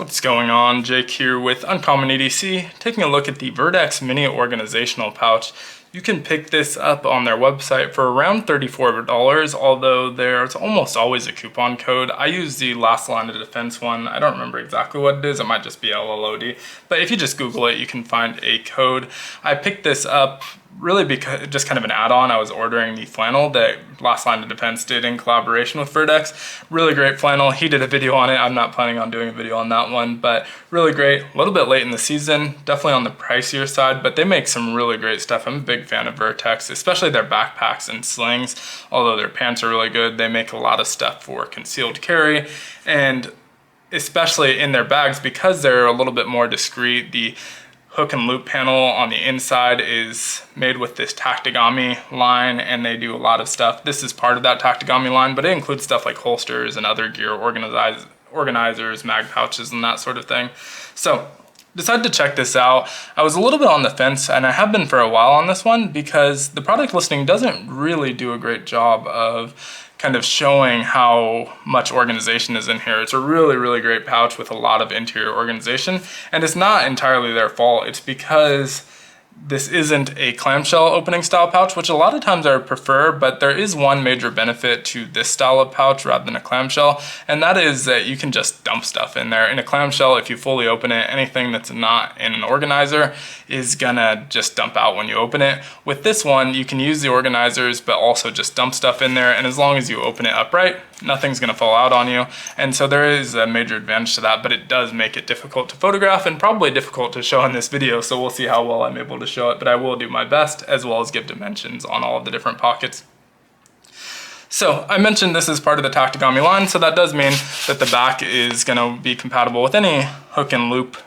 What's going on? Jake here with Uncommon EDC, taking a look at the VertX Mini Organizational Pouch. You can pick this up on their website for around $34, although there's almost always a coupon code. I use the last line of defense one. I don't remember exactly what it is. It might just be LLOD. But if you just Google it, you can find a code. I picked this up really because just kind of an add-on. I was ordering the flannel that Last Line of Defense did in collaboration with VertX. Really great flannel. He did a video on it. I'm not planning on doing a video on that one, but really great. A little bit late in the season, definitely on the pricier side, but they make some really great stuff. I'm a big fan of VertX, especially their backpacks and slings. Although their pants are really good, they make a lot of stuff for concealed carry, and especially in their bags because they're a little bit more discreet. The hook and loop panel on the inside is made with this Tactigami line, and they do a lot of stuff. This is part of that Tactigami line, but it includes stuff like holsters and other gear organizers, mag pouches, and that sort of thing. So decided to check this out. I was a little bit on the fence, and I have been for a while on this one because the product listing doesn't really do a great job of kind of showing how much organization is in here. It's a really, really great pouch with a lot of interior organization, and it's not entirely their fault. It's because this isn't a clamshell opening style pouch, which a lot of times I prefer, but there is one major benefit to this style of pouch rather than a clamshell, and that is that you can just dump stuff in there. In a clamshell, if you fully open it, anything that's not in an organizer is gonna just dump out when you open it. With this one, you can use the organizers, but also just dump stuff in there, and as long as you open it upright, nothing's gonna fall out on you. And so there is a major advantage to that, but it does make it difficult to photograph and probably difficult to show in this video, so we'll see how well I'm able to show it, but I will do my best, as well as give dimensions on all of the different pockets. So I mentioned this is part of the Tactigami line, so that does mean that the back is gonna be compatible with any hook and loop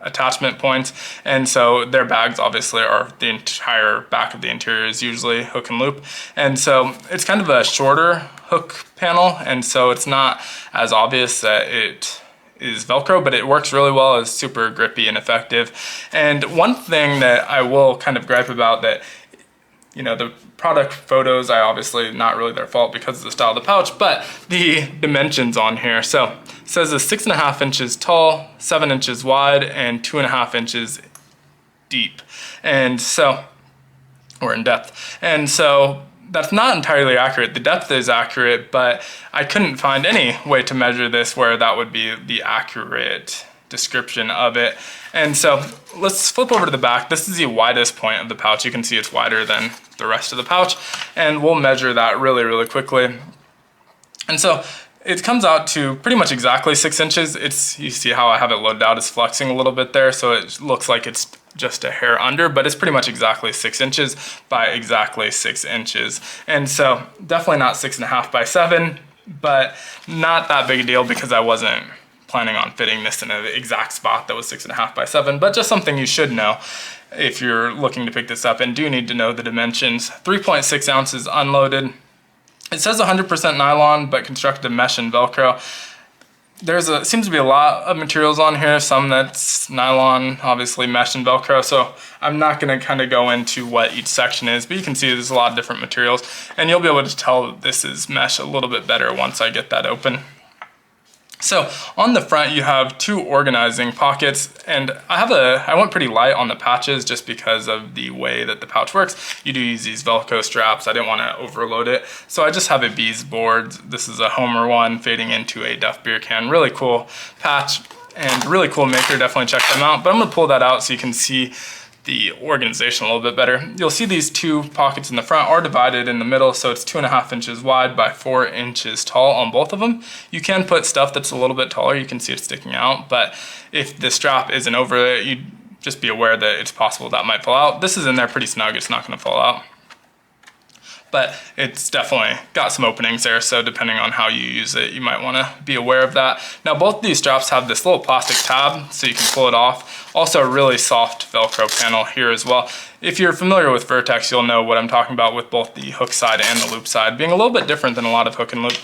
attachment points, and so their bags obviously are the entire back of the interior is usually hook and loop, and so it's kind of a shorter hook panel, and so it's not as obvious that it is Velcro, but it works really well. It's super grippy and effective. And one thing that I will kind of gripe about, that you know, the product photos, I obviously not really their fault because of the style of the pouch, but the dimensions on here. So it says it's 6.5 inches tall, 7 inches wide, and 2.5 inches deep. And so, or in depth. And so that's not entirely accurate. The depth is accurate, but I couldn't find any way to measure this where that would be the accurate description of it. And so let's flip over to the back. This is the widest point of the pouch. You can see it's wider than the rest of the pouch, and we'll measure that really, really quickly. And so it comes out to pretty much exactly 6 inches. You see how I have it loaded out, it's flexing a little bit there, so it looks like it's just a hair under, but it's pretty much exactly 6 inches by exactly 6 inches. And so definitely not 6.5 by 7, but not that big a deal because I wasn't planning on fitting this in an exact spot that was 6.5 by 7, but just something you should know if you're looking to pick this up and do need to know the dimensions. 3.6 ounces unloaded. It says 100% nylon, but constructed of mesh and Velcro. Seems to be a lot of materials on here, some that's nylon, obviously mesh and Velcro, so I'm not gonna kind of go into what each section is, but you can see there's a lot of different materials, and you'll be able to tell that this is mesh a little bit better once I get that open. So on the front you have two organizing pockets, and I went pretty light on the patches just because of the way that the pouch works. You do use these Velcro straps. I didn't want to overload it, so I just have a bees board. This is a Homer one fading into a Duff beer can. Really cool patch and really cool maker. Definitely check them out, but I'm gonna pull that out so you can see the organization a little bit better. You'll see these two pockets in the front are divided in the middle, so it's 2.5 inches wide by 4 inches tall on both of them. You can put stuff that's a little bit taller, you can see it sticking out, but if the strap isn't over it, you'd just be aware that it's possible that might fall out. This is in there pretty snug, it's not gonna fall out. But it's definitely got some openings there, so depending on how you use it, you might want to be aware of that. Now both these straps have this little plastic tab so you can pull it off. Also a really soft Velcro panel here as well. If you're familiar with VertX, you'll know what I'm talking about with both the hook side and the loop side being a little bit different than a lot of hook and loop.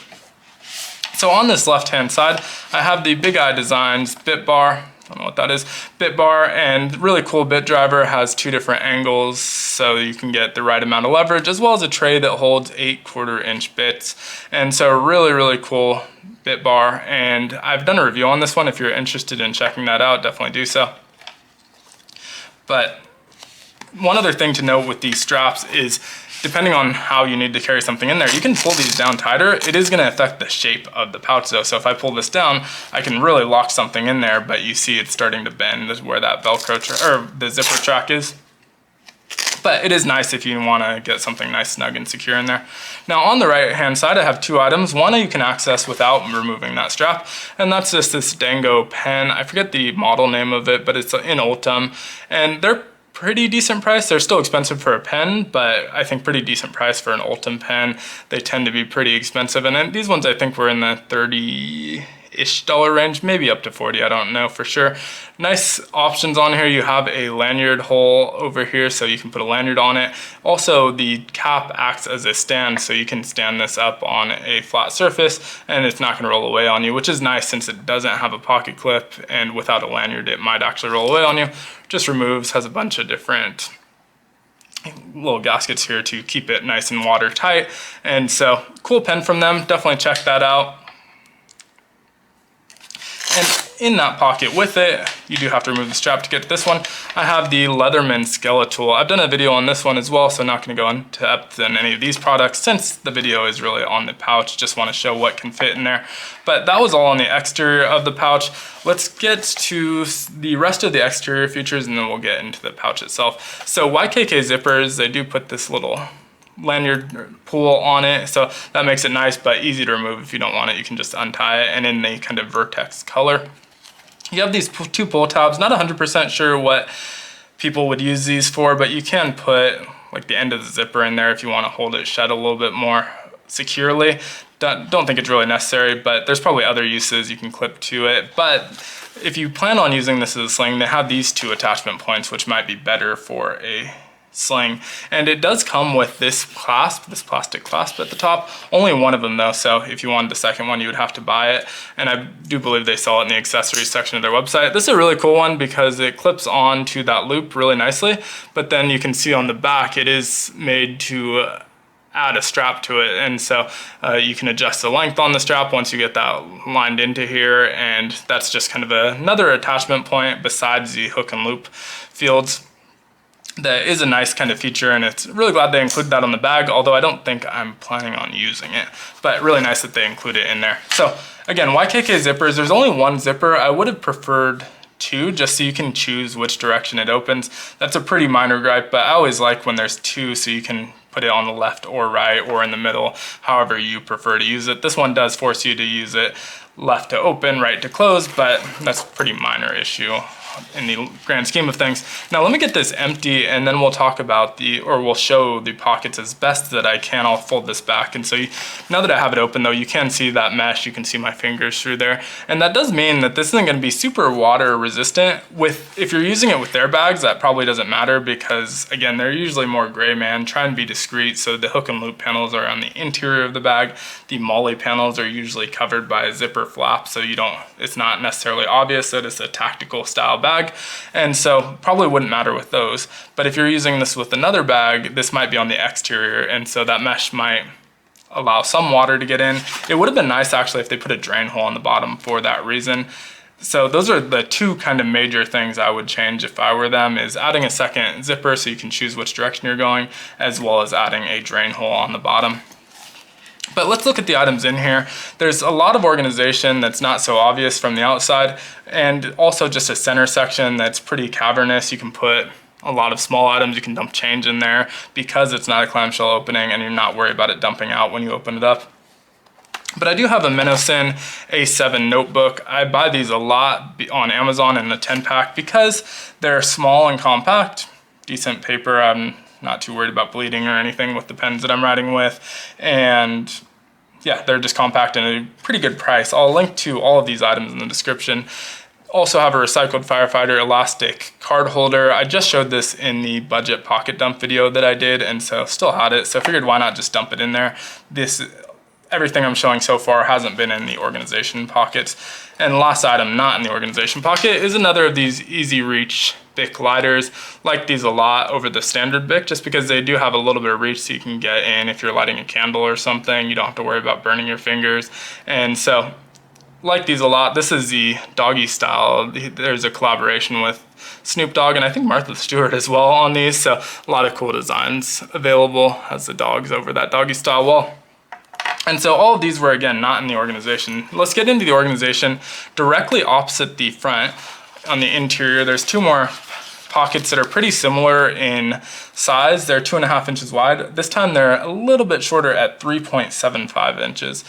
So on this left hand side, I have the Big Eye Designs bit bar. I don't know what that is. Bit bar, and really cool bit driver, has 2 different angles so you can get the right amount of leverage, as well as a tray that holds 8 1/4-inch bits. And so really cool bit bar, and I've done a review on this one. If you're interested in checking that out, definitely do so. But one other thing to note with these straps is, depending on how you need to carry something in there, you can pull these down tighter. It is going to affect the shape of the pouch though. So if I pull this down, I can really lock something in there, but you see it's starting to bend. This is where that Velcro or the zipper track is. But it is nice if you want to get something nice, snug, and secure in there. Now on the right hand side, I have 2 items. One you can access without removing that strap, and that's just this Dango pen. I forget the model name of it, but it's in Ultem, and they're pretty decent price. They're still expensive for a pen, but I think pretty decent price for an Ultem pen. They tend to be pretty expensive, and then these ones I think were in the $30-ish range, maybe up to 40, I don't know for sure. Nice options on here. You have a lanyard hole over here, so you can put a lanyard on it. Also, the cap acts as a stand, so you can stand this up on a flat surface and it's not going to roll away on you, which is nice since it doesn't have a pocket clip, and without a lanyard it might actually roll away on you. Just removes, has a bunch of different little gaskets here to keep it nice and watertight. And so cool pen from them, definitely check that out. And in that pocket with it, you do have to remove the strap to get to this one. I have the Leatherman Skeletal. I've done a video on this one as well, so not going to go into depth in any of these products since the video is really on the pouch. Just want to show what can fit in there. But that was all on the exterior of the pouch. Let's get to the rest of the exterior features and then we'll get into the pouch itself. So YKK Zippers, they do put this little lanyard pull on it, so that makes it nice but easy to remove. If you don't want it, you can just untie it, and in the kind of VertX color. You have these 2 pull tabs. Not 100% sure what people would use these for, but you can put like the end of the zipper in there if you want to hold it shut a little bit more securely. Don't think it's really necessary, but there's probably other uses you can clip to it. But if you plan on using this as a sling, they have these 2 attachment points, which might be better for a sling. And it does come with this clasp, this plastic clasp at the top. Only one of them though, so if you wanted the second one, you would have to buy it. And I do believe they sell it in the accessories section of their website. This is a really cool one because it clips on to that loop really nicely, but then you can see on the back it is made to add a strap to it, and so you can adjust the length on the strap once you get that lined into here, and that's just kind of another attachment point besides the hook and loop fields. That is a nice kind of feature, and it's really glad they include that on the bag, although I don't think I'm planning on using it, but really nice that they include it in there. So again, YKK zippers, there's only 1 zipper. I would have preferred 2 just so you can choose which direction it opens. That's a pretty minor gripe, but I always like when there's 2 so you can put it on the left or right or in the middle, however you prefer to use it. This one does force you to use it left to open, right to close, but that's a pretty minor issue in the grand scheme of things. Now let me get this empty and then we'll talk about we'll show the pockets as best that I can. I'll fold this back, and so now that I have it open though, you can see that mesh, you can see my fingers through there, and that does mean that this isn't going to be super water resistant. If you're using it with their bags, that probably doesn't matter because again, they're usually more gray man. Try and be discreet. So the hook and loop panels are on the interior of the bag. The MOLLE panels are usually covered by a zipper flap, so it's not necessarily obvious that it's a tactical style bag, and so probably wouldn't matter with those. But if you're using this with another bag, this might be on the exterior, and so that mesh might allow some water to get in. It would have been nice actually if they put a drain hole on the bottom for that reason. So those are the 2 kind of major things I would change if I were them, is adding a second zipper so you can choose which direction you're going, as well as adding a drain hole on the bottom. But let's look at the items in here. There's a lot of organization that's not so obvious from the outside, and also just a center section that's pretty cavernous. You can put a lot of small items. You can dump change in there because it's not a clamshell opening and you're not worried about it dumping out when you open it up. But I do have a Menosin A7 notebook. I buy these a lot on Amazon in a 10-pack because they're small and compact, decent paper. I'm not too worried about bleeding or anything with the pens that I'm writing with, and yeah, they're just compact and a pretty good price. I'll link to all of these items in the description. Also have a recycled Firefighter elastic card holder. I just showed this in the budget pocket dump video that I did, and so still had it, so I figured why not just dump it in there. This everything I'm showing so far hasn't been in the organization pockets. And the last item not in the organization pocket is another of these easy reach Bic lighters. Like these a lot over the standard Bic, just because they do have a little bit of reach so you can get in if you're lighting a candle or something. You don't have to worry about burning your fingers. And so like these a lot. This is the doggy style. There's a collaboration with Snoop Dogg and I think Martha Stewart as well on these. So a lot of cool designs available as the dogs over that doggy style wall. And so all of these were, again, not in the organization. Let's get into the organization. Directly opposite the front, on the interior, there's two more pockets that are pretty similar in size. They're 2.5 inches wide. This time they're a little bit shorter at 3.75 inches.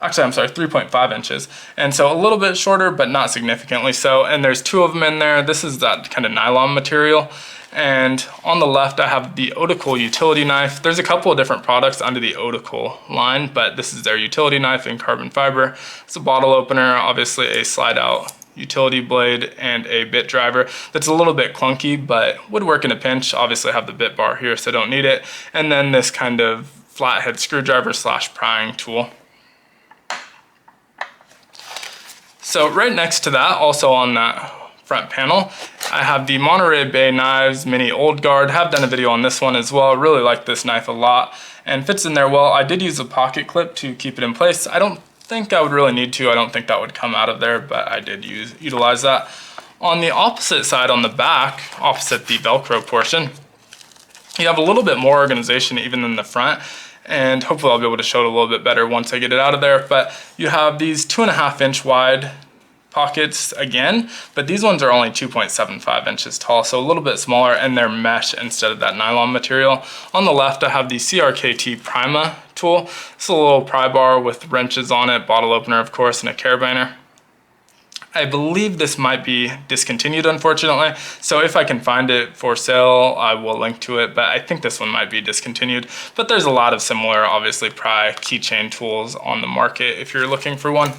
Actually, I'm sorry, 3.5 inches. And so a little bit shorter, but not significantly so. And there's two of them in there. This is that kind of nylon material. And on the left, I have the Otical utility knife. There's a couple of different products under the Otical line, but this is their utility knife in carbon fiber. It's a bottle opener, obviously a slide out utility blade, and a bit driver that's a little bit clunky, but would work in a pinch. Obviously I have the bit bar here, so I don't need it. And then this kind of flathead screwdriver / prying tool. So right next to that, also on that front panel, I have the Monterey Bay Knives Mini Old Guard. Have done a video on this one as well. Really like this knife a lot and fits in there well. I did use a pocket clip to keep it in place. I don't think I would really need to. I don't think that would come out of there, but I did utilize that. On the opposite side, on the back, opposite the Velcro portion, you have a little bit more organization even than the front. And hopefully I'll be able to show it a little bit better once I get it out of there. But you have these 2.5 inch wide pockets again, but these ones are only 2.75 inches tall, so a little bit smaller, and they're mesh instead of that nylon material. On the left, I have the CRKT Prima tool. It's a little pry bar with wrenches on it, bottle opener, of course, and a carabiner. I believe this might be discontinued, unfortunately, so if I can find it for sale, I will link to it, but I think this one might be discontinued. But there's a lot of similar, obviously, pry keychain tools on the market if you're looking for one.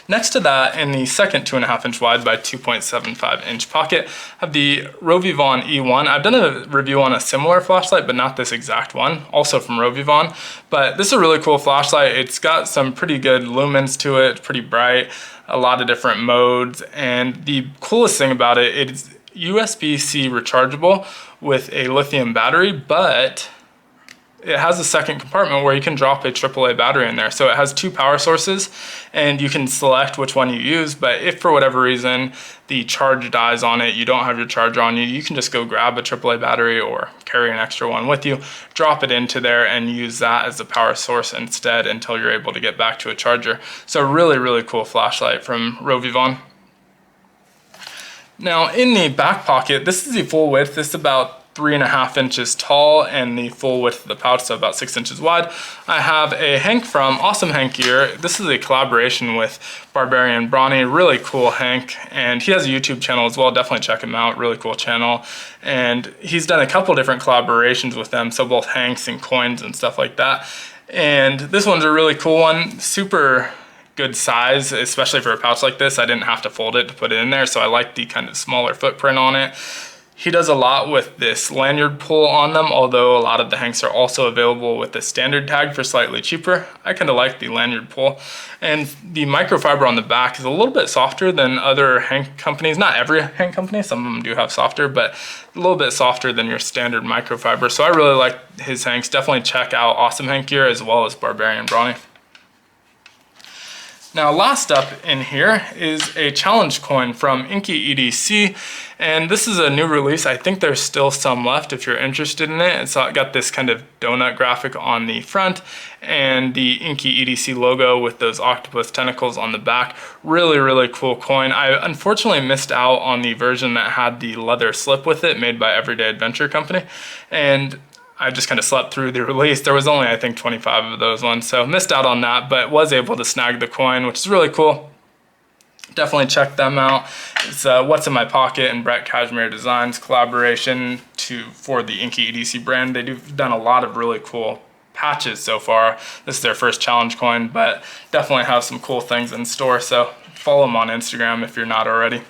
Next to that, in the second 2.5 inch wide by 2.75 inch pocket, I have the Rovivon E1. I've done a review on a similar flashlight, but not this exact one, also from Rovivon. But this is a really cool flashlight. It's got some pretty good lumens to it, pretty bright, a lot of different modes. And the coolest thing about it, it's USB-C rechargeable with a lithium battery, but it has a second compartment where you can drop a AAA battery in there. So it has two power sources and you can select which one you use, but if for whatever reason the charge dies on it, you don't have your charger on you, you can just go grab a AAA battery or carry an extra one with you, drop it into there and use that as the power source instead until you're able to get back to a charger. So really, really cool flashlight from Rovivon. Now in the back pocket, this is the full width. This is about 3.5 inches tall and the full width of the pouch, so about 6 inches wide. I have a Hank from Awesome Hank Gear. This is a collaboration with Barbarian Brawny, really cool Hank, and he has a YouTube channel as well. Definitely check him out, really cool channel. And he's done a couple different collaborations with them, so both Hanks and coins and stuff like that. And this one's a really cool one, super good size, especially for a pouch like this. I didn't have to fold it to put it in there, so I like the kind of smaller footprint on it. He does a lot with this lanyard pull on them, although a lot of the Hanks are also available with the standard tag for slightly cheaper. I kind of like the lanyard pull. And the microfiber on the back is a little bit softer than other Hank companies. Not every Hank company, some of them do have softer, but a little bit softer than your standard microfiber. So I really like his Hanks. Definitely check out Awesome Hank Gear as well as Barbarian Brawny. Now last up in here is a challenge coin from Inky EDC, and this is a new release. I think there's still some left if you're interested in it. It's got this kind of donut graphic on the front and the Inky EDC logo with those octopus tentacles on the back. Really, really cool coin. I unfortunately missed out on the version that had the leather slip with it, made by Everyday Adventure Company, and I just kind of slept through the release. There was only, I think, 25 of those ones, so missed out on that, but was able to snag the coin, which is really cool. Definitely check them out. It's What's in My Pocket and Brett Cashmere Designs collaboration for the Inky EDC brand. They've done a lot of really cool patches so far. This is their first challenge coin, but definitely have some cool things in store, so follow them on Instagram if you're not already.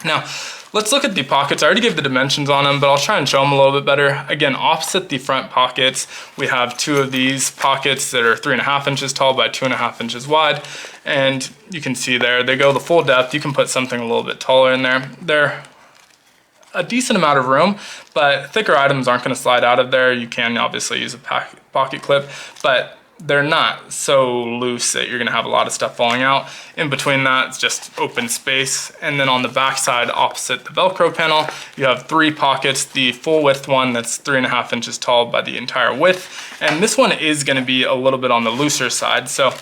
Now, let's look at the pockets. I already gave the dimensions on them, but I'll try and show them a little bit better. Again, opposite the front pockets, we have two of these pockets that are 3.5 inches tall by 2.5 inches wide. And you can see there, they go the full depth. You can put something a little bit taller in there. They're a decent amount of room, but thicker items aren't going to slide out of there. You can obviously use a pocket clip, but they're not so loose that you're going to have a lot of stuff falling out. In between that, it's just open space. And then on the back side, opposite the Velcro panel, you have 3 pockets. The full width one that's 3.5 inches tall by the entire width. And this one is going to be a little bit on the looser side. So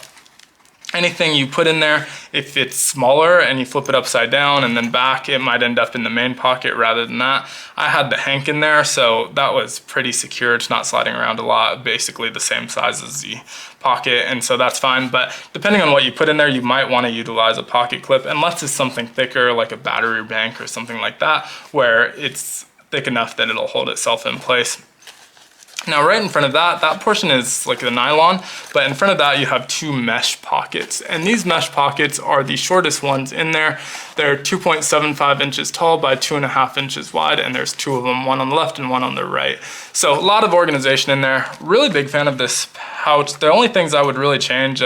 anything you put in there, if it's smaller and you flip it upside down and then back, it might end up in the main pocket rather than that. I had the hank in there, so that was pretty secure. It's not sliding around a lot, basically the same size as the pocket, and so that's fine. But depending on what you put in there, you might want to utilize a pocket clip, unless it's something thicker like a battery bank or something like that, where it's thick enough that it'll hold itself in place. Now right in front of that portion is like the nylon, but in front of that you have 2 mesh pockets. And these mesh pockets are the shortest ones in there. They're 2.75 inches tall by 2.5 inches wide, and there's 2 of them, one on the left and one on the right. So a lot of organization in there. Really big fan of this pouch. The only things I would really change,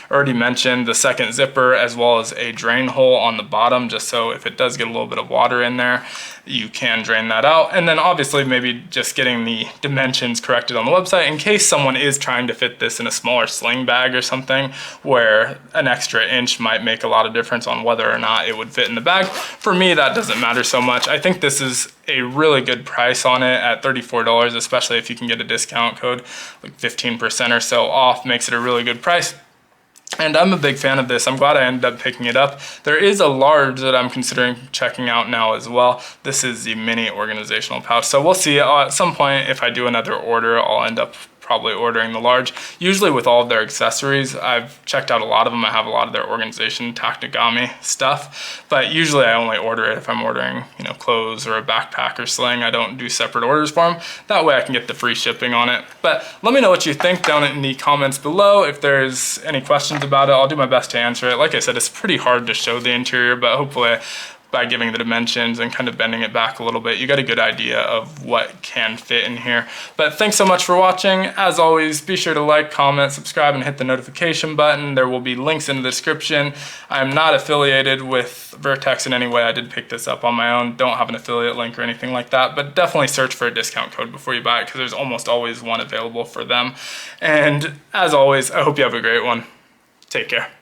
already mentioned the second zipper as well as a drain hole on the bottom, just so if it does get a little bit of water in there, you can drain that out. And then obviously maybe just getting the dimensions corrected on the website in case someone is trying to fit this in a smaller sling bag or something, where an extra inch might make a lot of difference on whether or not it would fit in the bag. For me, that doesn't matter so much. I think this is a really good price on it at $34, especially if you can get a discount code, like 15% or so off, makes it a really good price. And I'm a big fan of this. I'm glad I ended up picking it up. There is a large that I'm considering checking out now as well. This is the mini organizational pouch. So we'll see at some point if I do another order, I'll end up probably ordering the large. Usually with all of their accessories, I've checked out a lot of them. I have a lot of their organization Taknagami stuff, but usually I only order it if I'm ordering, you know, clothes or a backpack or sling. I don't do separate orders for them. That way I can get the free shipping on it. But let me know what you think down in the comments below. If there's any questions about it, I'll do my best to answer it. Like I said, it's pretty hard to show the interior, but hopefully by giving the dimensions and kind of bending it back a little bit, you got a good idea of what can fit in here. But thanks so much for watching. As always, be sure to like, comment, subscribe, and hit the notification button. There will be links in the description. I'm not affiliated with VertX in any way. I did pick this up on my own. Don't have an affiliate link or anything like that, but definitely search for a discount code before you buy it, because there's almost always one available for them. And as always, I hope you have a great one. Take care.